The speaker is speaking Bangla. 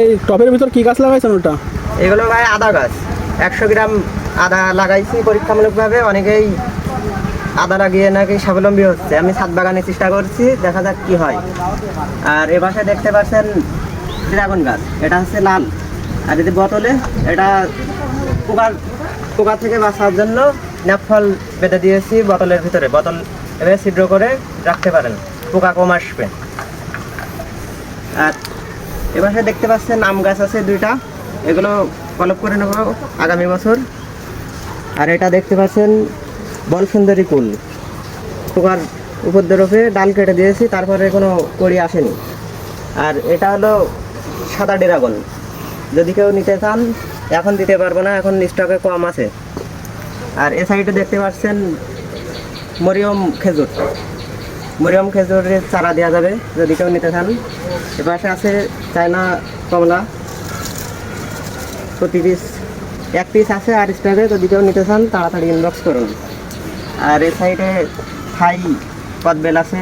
এই টবের ভিতর কি গাছ লাগাইছেন ওটা? এগুলো ভাই আদা গাছ। 100 গ্রাম আদা লাগাইছি পরীক্ষামূলকভাবে। অনেকেই আদা লাগিয়ে নাকি স্বাবলম্বী হচ্ছে। আমি ছাদ বাগানের চেষ্টা করছি, দেখা যাক কি হয়। আর এ পাশে দেখতে পাচ্ছেন ড্রাগন গাছ, এটা হচ্ছে লাল। আর যদি বোতলে, এটা পোকা থেকে বাঁচার জন্য ন্যাপফল বেঁধে দিয়েছি বোতলের ভিতরে। বোতল এভাবে ছিদ্র করে রাখতে পারেন, পোকা কম আসবে। আর এপাশে দেখতে পাচ্ছেন আম গাছ আছে 2টা, এগুলো কলপ করে নেব আগামী বছর। আর এটা দেখতে পাচ্ছেন বল সুন্দরী কুল, পোকার উপদ্রবে ডাল কেটে দিয়েছি, তারপরে কোনো কড়ি আসেনি। আর এটা হলো সাদা ড্রাগন, যদি কেউ নিতে চান এখন দিতে পারবো না, এখন স্টকে কম আছে। আর এ সাইডে দেখতে পাচ্ছেন মরিয়ম খেজুর, মরিয়ম খেজুরের চারা দেওয়া যাবে যদি কেউ নিতে চান। এপাশে আছে চায়না কমলা, প্রতি পিস 1 পিস আছে আর স্টকে, যদি কেউ নিতে চান তাড়াতাড়ি ইনবক্স করুন। আর এ সাইডে থাই কদবেল আছে।